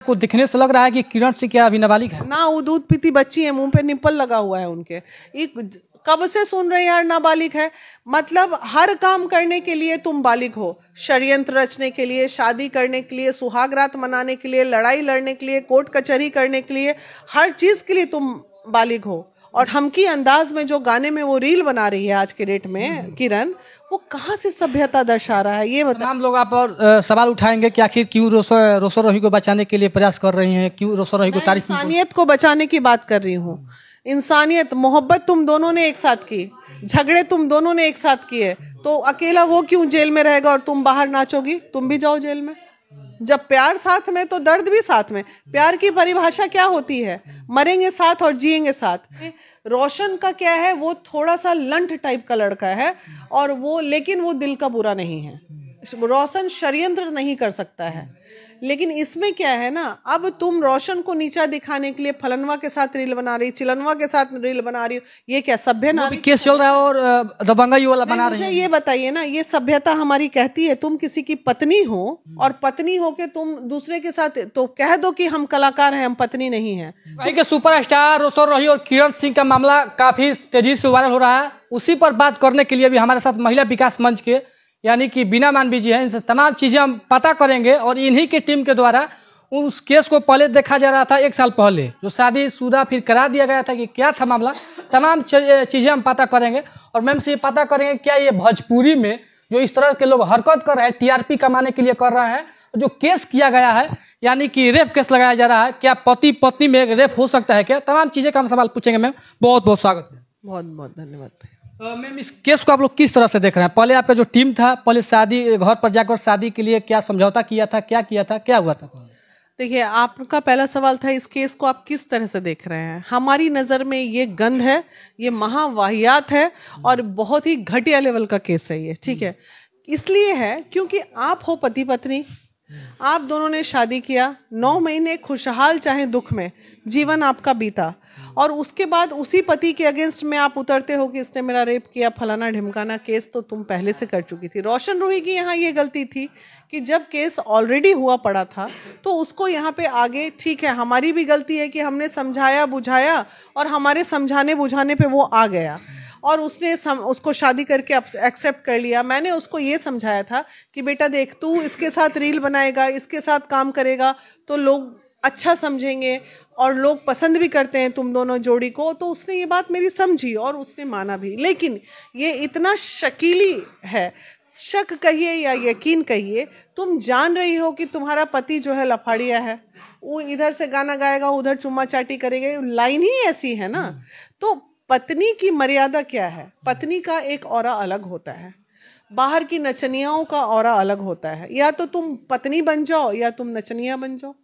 को दिखने से लग रहा है कि किरण सिंह क्या अभी नाबालिग है ना, वो दूध पीती बच्ची है, मुंह पे निप्पल लगा हुआ है उनके। एक कब से सुन रहे यार नाबालिग है, मतलब हर काम करने के लिए तुम बालिग हो, षड्यंत्र रचने के लिए, शादी करने के लिए, सुहागरात मनाने के लिए, लड़ाई लड़ने के लिए, कोर्ट कचहरी करने के लिए, हर चीज के लिए तुम बालिग हो। और धमकी अंदाज में जो गाने में वो रील बना रही है आज के डेट में किरण, वो कहाँ से सभ्यता दर्शा रहा है ये बता। तमाम लोग आप और सवाल उठाएंगे कि आखिर क्यों रोशन रोही को बचाने के लिए प्रयास कर रही हैं, क्यों रोशन रोही को तारीफ। इंसानियत को बचाने की बात कर रही हूँ, इंसानियत, मोहब्बत तुम दोनों ने एक साथ की, झगड़े तुम दोनों ने एक साथ किए, तो अकेला वो क्यों जेल में रहेगा और तुम बाहर नाचोगी, तुम भी जाओ जेल में। जब प्यार साथ में तो दर्द भी साथ में। प्यार की परिभाषा क्या होती है, मरेंगे साथ और जिएंगे साथ। रोशन का क्या है, वो थोड़ा सा लंठ टाइप का लड़का है और वो, लेकिन वो दिल का बुरा नहीं है। रोशन षड्यंत्र नहीं कर सकता है, लेकिन इसमें क्या है ना, अब तुम रोशन को नीचा दिखाने के लिए फलनवा के साथ रील बना रही, चिलनवा के साथ रील बना रही हो, ये क्या सभ्य नारी केस चल रहा है और दबंगई वाला बना रही है। ये बताइए ना, ये सभ्यता हमारी कहती है तुम किसी की पत्नी हो और पत्नी हो के तुम दूसरे के साथ तो कह दो कि हम कलाकार हैं, हम पत्नी नहीं हैं। वहीं के सुपरस्टार रोशन रोही और किरण सिंह का मामला काफी तेजी से वायरल हो रहा है। उसी पर बात करने के लिए भी हमारे साथ महिला विकास मंच के यानी कि बीना मानवी जी हैं, इनसे तमाम चीजें हम पता करेंगे और इन्हीं की टीम के द्वारा उस केस को पहले देखा जा रहा था 1 साल पहले, जो शादीशुदा फिर करा दिया गया था कि क्या था मामला, तमाम चीजें हम पता करेंगे। और मैम से ये पता करेंगे क्या ये भोजपुरी में जो इस तरह के लोग हरकत कर रहे हैं, टीआरपी कमाने के लिए कर रहे हैं, जो केस किया गया है यानी कि रेप केस लगाया जा रहा है, क्या पति पत्नी में रेप हो सकता है क्या, तमाम चीजें का हम सवाल पूछेंगे। मैम बहुत बहुत स्वागत है। बहुत बहुत धन्यवाद। मैम इस केस को आप लोग किस तरह से देख रहे हैं? पहले आपका जो टीम था, पहले शादी घर पर जाकर शादी के लिए क्या समझौता किया था, क्या किया था, क्या हुआ था? देखिए, आपका पहला सवाल था इस केस को आप किस तरह से देख रहे हैं। हमारी नज़र में ये गंद है, ये महावाहियात है और बहुत ही घटिया लेवल का केस है ये, ठीक है। इसलिए है क्योंकि आप हो पति पत्नी, आप दोनों ने शादी किया, 9 महीने खुशहाल चाहे दुख में जीवन आपका बीता, और उसके बाद उसी पति के अगेंस्ट में आप उतरते हो कि इसने मेरा रेप किया, फलाना ढिमकाना। केस तो तुम पहले से कर चुकी थी। रोशन रोही की यहाँ ये गलती थी कि जब केस ऑलरेडी हुआ पड़ा था तो उसको यहाँ पे आगे, ठीक है हमारी भी गलती है कि हमने समझाया बुझाया और हमारे समझाने बुझाने पे वो आ गया और उसने उसको शादी करके एक्सेप्ट कर लिया। मैंने उसको ये समझाया था कि बेटा देख, तू इसके साथ रील बनाएगा, इसके साथ काम करेगा तो लोग अच्छा समझेंगे और लोग पसंद भी करते हैं तुम दोनों जोड़ी को। तो उसने ये बात मेरी समझी और उसने माना भी। लेकिन ये इतना शकीली है, शक कहिए या यकीन कहिए, तुम जान रही हो कि तुम्हारा पति जो है लफाड़िया है, वो इधर से गाना गाएगा, उधर चुम्मा चाटी करेगा, लाइन ही ऐसी है ना। तो पत्नी की मर्यादा क्या है? पत्नी का एक औरा अलग होता है, बाहर की नचनियाओं का औरा अलग होता है। या तो तुम पत्नी बन जाओ या तुम नचनिया बन जाओ।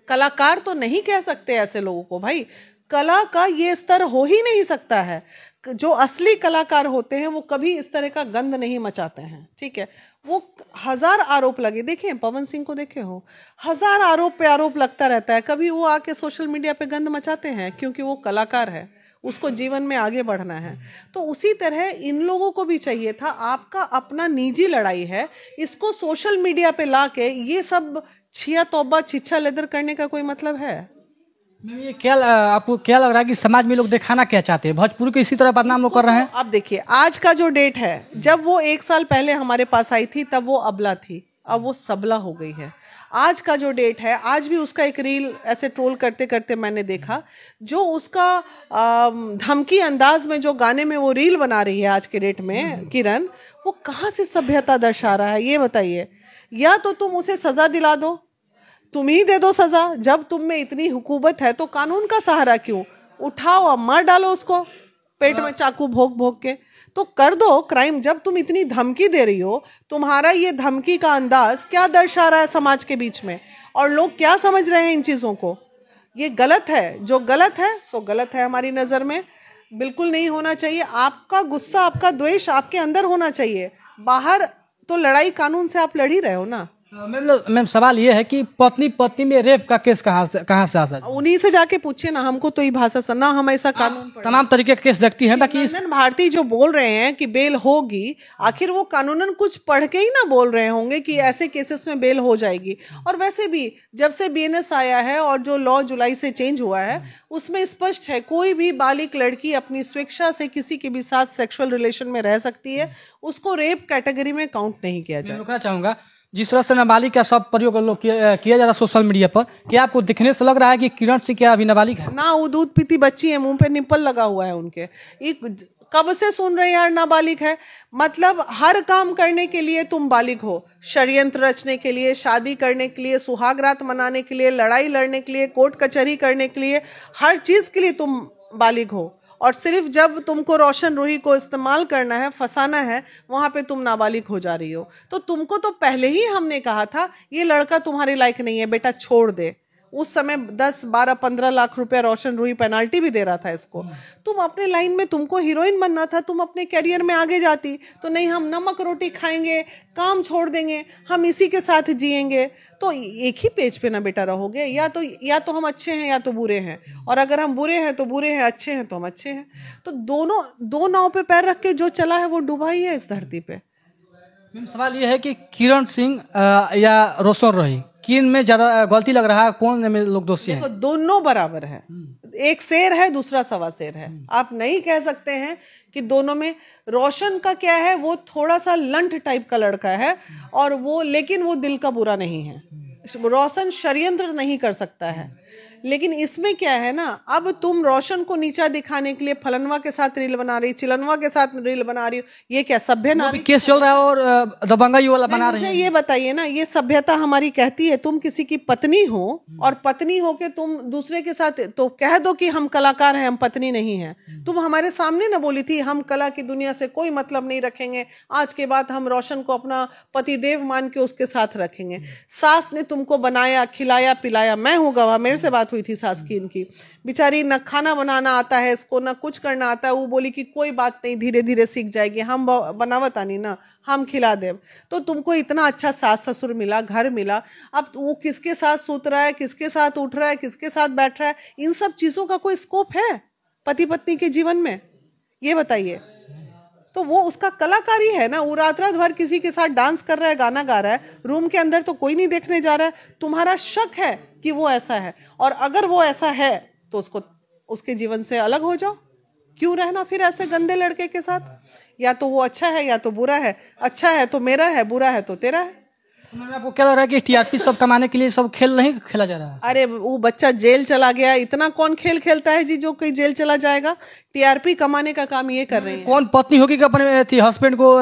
कलाकार तो नहीं कह सकते ऐसे लोगों को, भाई कला का ये स्तर हो ही नहीं सकता है। जो असली कलाकार होते हैं वो कभी इस तरह का गंद नहीं मचाते हैं, ठीक है। वो 1000 आरोप लगे, देखें पवन सिंह को देखे हो, 1000 आरोप पे आरोप लगता रहता है, कभी वो आके सोशल मीडिया पे गंद मचाते हैं? क्योंकि वो कलाकार है, उसको जीवन में आगे बढ़ना है। तो उसी तरह इन लोगों को भी चाहिए था, आपका अपना निजी लड़ाई है, इसको सोशल मीडिया पे ला के ये सब छिया तौबा छिछा लेदर करने का कोई मतलब है? मैम ये क्या आपको क्या लग रहा है कि समाज में लोग दिखाना क्या चाहते हैं? भोजपुरी को इसी तरह बदनाम लोग कर रहे हैं। आप देखिए आज का जो डेट है, जब वो 1 साल पहले हमारे पास आई थी तब वो अबला थी, अब वो सबला हो गई है। आज का जो डेट है, आज भी उसका एक रील ऐसे ट्रोल करते करते मैंने देखा, जो उसका धमकी अंदाज में जो गाने में वो रील बना रही है आज के डेट में किरण, वो कहाँ से सभ्यता दर्शा रहा है ये बताइए। या तो तुम उसे सजा दिला दो, तुम ही दे दो सजा। जब तुम में इतनी हुकूमत है तो कानून का सहारा क्यों? उठाओ और मार डालो उसको पेट में चाकू भोग भोग के, तो कर दो क्राइम। जब तुम इतनी धमकी दे रही हो, तुम्हारा ये धमकी का अंदाज क्या दर्शा रहा है समाज के बीच में, और लोग क्या समझ रहे हैं इन चीज़ों को? ये गलत है, जो गलत है सो गलत है हमारी नज़र में, बिल्कुल नहीं होना चाहिए। आपका गुस्सा, आपका द्वेष आपके अंदर होना चाहिए, बाहर तो लड़ाई कानून से आप लड़ ही रहे हो ना। मैम सवाल ये है कि पत्नी पत्नी में रेप का केस कहाँ से आ सकता है? उन्हीं से जाके पूछिए ना, हमको तो ये भाषा सुनना, हम ऐसा कानून तमाम तरीके के केस देखती है ताकि नंदन भारती जो बोल रहे हैं कि बेल होगी, आखिर वो कानूनन कुछ पढ़ के ही ना बोल रहे होंगे कि ऐसे केसेस में बेल हो जाएगी। और वैसे भी जब से बीएनएस आया है और जो लॉ जुलाई से चेंज हुआ है उसमें स्पष्ट है कोई भी बालिग लड़की अपनी स्वेच्छा से किसी के भी साथ सेक्सुअल रिलेशन में रह सकती है, उसको रेप कैटेगरी में काउंट नहीं किया जाए। मैं रुकना चाहूंगा, जिस तरह से नाबालिग का सब प्रयोग लोग किया जा रहा है सोशल मीडिया पर, क्या आपको दिखने से लग रहा है कि किरण सिंह क्या अभी नाबालिग है? ना, वो दूध पीती बच्ची है, मुंह पे निप्पल लगा हुआ है उनके। कब से सुन रहे यार नाबालिग है, मतलब हर काम करने के लिए तुम बालिग हो, षड्यंत्र रचने के लिए, शादी करने के लिए, सुहागरात मनाने के लिए, लड़ाई लड़ने के लिए, कोर्ट कचहरी करने के लिए, हर चीज के लिए तुम बालिग हो। और सिर्फ जब तुमको रोशन रूही को इस्तेमाल करना है, फंसाना है, वहां पे तुम नाबालिग हो जा रही हो। तो तुमको तो पहले ही हमने कहा था ये लड़का तुम्हारे लायक नहीं है, बेटा छोड़ दे। उस समय 10, 12, 15 लाख रुपए रोशन रूही पेनाल्टी भी दे रहा था इसको। तुम अपने लाइन में, तुमको हीरोइन बनना था, तुम अपने कैरियर में आगे जाती। तो नहीं, हम नमक रोटी खाएंगे, काम छोड़ देंगे, हम इसी के साथ जिएंगे। तो एक ही पेज पे ना बेटा रहोगे, या तो हम अच्छे हैं या तो बुरे हैं, और अगर हम बुरे हैं तो बुरे हैं, अच्छे हैं तो हम अच्छे हैं। तो दोनों दो नाव पे पैर रख के जो चला है वो डूबा ही है इस धरती पे। मैम सवाल ये है कि किरण सिंह या रोशन रूही, किन में ज्यादा गलती लग रहा है, कौन में लोग दोषी हैं? देखो, दोनों बराबर है, एक शेर है दूसरा सवा शेर है। आप नहीं कह सकते हैं कि दोनों में। रोशन का क्या है, वो थोड़ा सा लंठ टाइप का लड़का है, और वो, लेकिन वो दिल का बुरा नहीं है। रोशन षड्यंत्र नहीं कर सकता है। लेकिन इसमें क्या है ना, अब तुम रोशन को नीचा दिखाने के लिए फलनवा के साथ रील बना रही, चिलनवा के साथ रील बना रही, ये क्या सभ्य नारी? केस चल रहा है और दबंगई वाला बना रहे हैं। ये बताइए ना, ये सभ्यता हमारी कहती है तुम किसी की पत्नी हो, और पत्नी हो के तुम दूसरे के साथ, तो कह दो कि हम कलाकार हैं, हम पत्नी नहीं हैं। तुम हमारे सामने ना बोली थी हम कला की दुनिया से कोई मतलब नहीं रखेंगे, आज के बाद हम रोशन को अपना पति देव मान के उसके साथ रखेंगे। सास ने तुमको बनाया, खिलाया, पिलाया, मैं हूँ गवाह, मेरे से बात हुई थी सास की इनकी। बेचारी न खाना बनाना आता है इसको, न कुछ करना आता है। वो बोली कि कोई बात नहीं, धीरे धीरे सीख जाएगी, हम बनावत आनी ना, हम खिला देव। तो तुमको इतना अच्छा सास ससुर मिला, घर मिला, अब वो किसके साथ सूत रहा है, किसके साथ उठ रहा है, किसके साथ बैठ रहा है, इन सब चीजों का कोई स्कोप है पति पत्नी के जीवन में? ये बताइए। तो वो उसका कलाकारी है ना, वो रात रात भर किसी के साथ डांस कर रहा है, गाना गा रहा है, रूम के अंदर तो कोई नहीं देखने जा रहा है। तुम्हारा शक है कि वो ऐसा है, और अगर वो ऐसा है तो उसके जीवन से अलग हो जाओ। क्यों रहना फिर ऐसे गंदे लड़के के साथ? या तो वो अच्छा है या तो बुरा है। अच्छा है तो मेरा है, बुरा है तो तेरा है। मैम आपको क्या लग रहा है कि टीआरपी सब कमाने के लिए सब खेल नहीं खेला जा रहा है? अरे वो बच्चा जेल चला गया, इतना कौन खेल खेलता है जी जो कोई जेल चला जाएगा? टीआरपी कमाने का काम ये कर रहे हैं। कौन पत्नी होगी कि अपने हस्बैंड को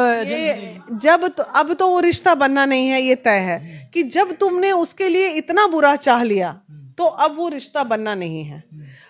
अब तो वो रिश्ता बनना नहीं है, ये तय है कि जब तुमने उसके लिए इतना बुरा चाह लिया तो अब वो रिश्ता बनना नहीं है।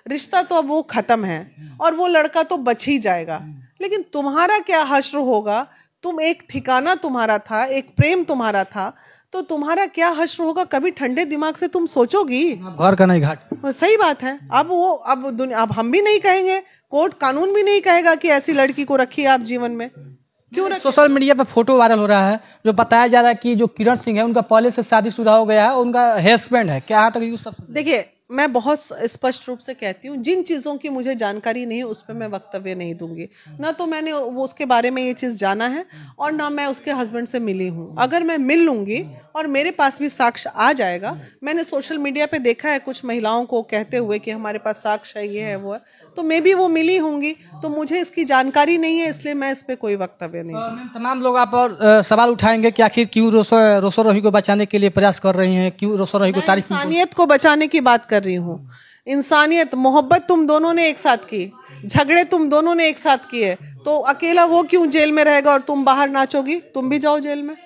रिश्ता तो अब वो खत्म है, और वो लड़का तो बच ही जाएगा। लेकिन तुम्हारा क्या हश्र होगा? तुम, एक ठिकाना तुम्हारा था, एक प्रेम तुम्हारा था, तो तुम्हारा क्या हश्र होगा? कभी ठंडे दिमाग से तुम सोचोगी? घर का नहीं घाट। सही बात है। अब हम भी नहीं कहेंगे, कोर्ट कानून भी नहीं कहेगा कि ऐसी लड़की को रखिए आप जीवन में। क्यों रखिए? सोशल मीडिया पे फोटो वायरल हो रहा है जो बताया जा रहा है कि जो किरण सिंह है उनका पहले से शादीशुदा हो गया है, उनका हस्बैंड है। क्या तक ये सब? देखिए, मैं बहुत स्पष्ट रूप से कहती हूँ, जिन चीज़ों की मुझे जानकारी नहीं है उस पर मैं वक्तव्य नहीं दूंगी। ना तो मैंने वो उसके बारे में ये चीज़ जाना है, और ना मैं उसके हस्बैंड से मिली हूँ। अगर मैं मिल लूँगी और मेरे पास भी साक्ष्य आ जाएगा, मैंने सोशल मीडिया पे देखा है कुछ महिलाओं को कहते हुए कि हमारे पास साक्ष्य है, ये है, वो है, तो मे भी वो मिली होंगी। तो मुझे इसकी जानकारी नहीं है, इसलिए मैं इस पर कोई वक्तव्य नहीं दूंगी। तमाम लोग आप और सवाल उठाएंगे कि आखिर क्यों रोशन रूही को बचाने के लिए प्रयास कर रही हैं, क्यों रोशन रूही को तारीफ? इंसानियत को बचाने की बात कर रही हूँ। इंसानियत, मोहब्बत तुम दोनों ने एक साथ की, झगड़े तुम दोनों ने एक साथ किए, तो अकेला वो क्यों जेल में रहेगा और तुम बाहर नाचोगी? तुम भी जाओ जेल में।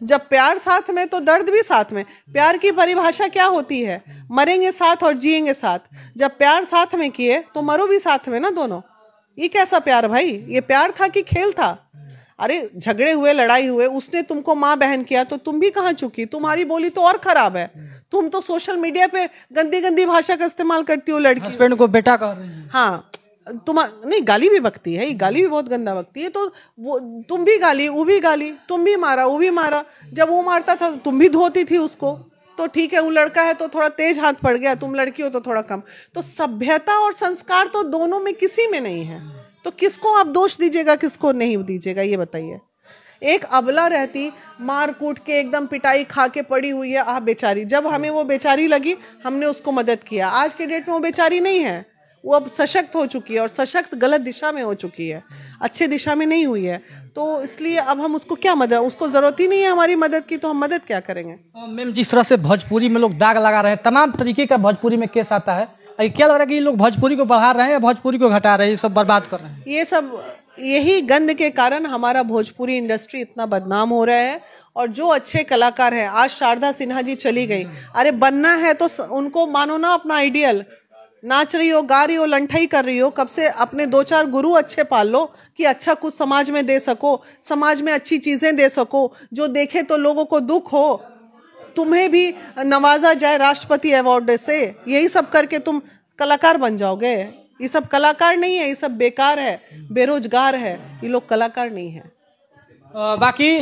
जब प्यार साथ में तो दर्द भी साथ में। प्यार की परिभाषा क्या होती है? मरेंगे साथ और जिएंगे साथ। जब प्यार साथ में किए तो मरो भी साथ में ना दोनों। ये कैसा प्यार भाई? ये प्यार था कि खेल था? अरे झगड़े हुए, लड़ाई हुए, उसने तुमको माँ बहन किया तो तुम भी कहाँ चुकी? तुम्हारी बोली तो और खराब है। तुम तो सोशल मीडिया पे गंदी गंदी भाषा का इस्तेमाल करती हो लड़की। हस्बैंड को बेटा कह रही हैं। हाँ, तुम नहीं, गाली भी बकती है, ये गाली भी बहुत गंदा बकती है। तो वो तुम भी गाली, वो भी गाली, तुम भी मारा, वो भी मारा। जब वो मारता था तो तुम भी धोती थी उसको। तो ठीक है, वो लड़का है तो थोड़ा तेज हाथ पड़ गया, तुम लड़की हो तो थोड़ा कम। तो सभ्यता और संस्कार तो दोनों में किसी में नहीं है, तो किसको आप दोष दीजिएगा, किसको नहीं दीजिएगा, ये बताइए। एक अबला रहती, मार कूट के एकदम पिटाई खा के पड़ी हुई है, आह बेचारी। जब हमें वो बेचारी लगी, हमने उसको मदद किया। आज के डेट में वो बेचारी नहीं है, वो अब सशक्त हो चुकी है, और सशक्त गलत दिशा में हो चुकी है, अच्छे दिशा में नहीं हुई है। तो इसलिए अब हम उसको क्या मदद, उसको ज़रूरत ही नहीं है हमारी मदद की, तो हम मदद क्या करेंगे। मैम, जिस तरह से भोजपुरी में लोग दाग लगा रहे हैं, तमाम तरीके का भोजपुरी में केस आता है, क्या लग रहा है कि ये लोग भोजपुरी को बढ़ा रहे हैं या भोजपुरी को घटा रहे हैं, ये सब बर्बाद कर रहे हैं? ये सब यही गंद के कारण हमारा भोजपुरी इंडस्ट्री इतना बदनाम हो रहा है। और जो अच्छे कलाकार हैं, आज शारदा सिन्हा जी चली गई, अरे बनना है तो उनको मानो ना अपना आइडियल। नाच रही हो, गा रही हो, लंठाई कर रही हो, कब से अपने 2-4 गुरु अच्छे पाल लो कि अच्छा कुछ समाज में दे सको, समाज में अच्छी चीज़ें दे सको, जो देखे तो लोगों को दुख हो, तुम्हें भी नवाजा जाए राष्ट्रपति अवार्ड से। यही सब करके तुम कलाकार बन जाओगे। ये सब कलाकार नहीं है, ये सब बेकार है, बेरोजगार है, ये लोग कलाकार नहीं है। बाकी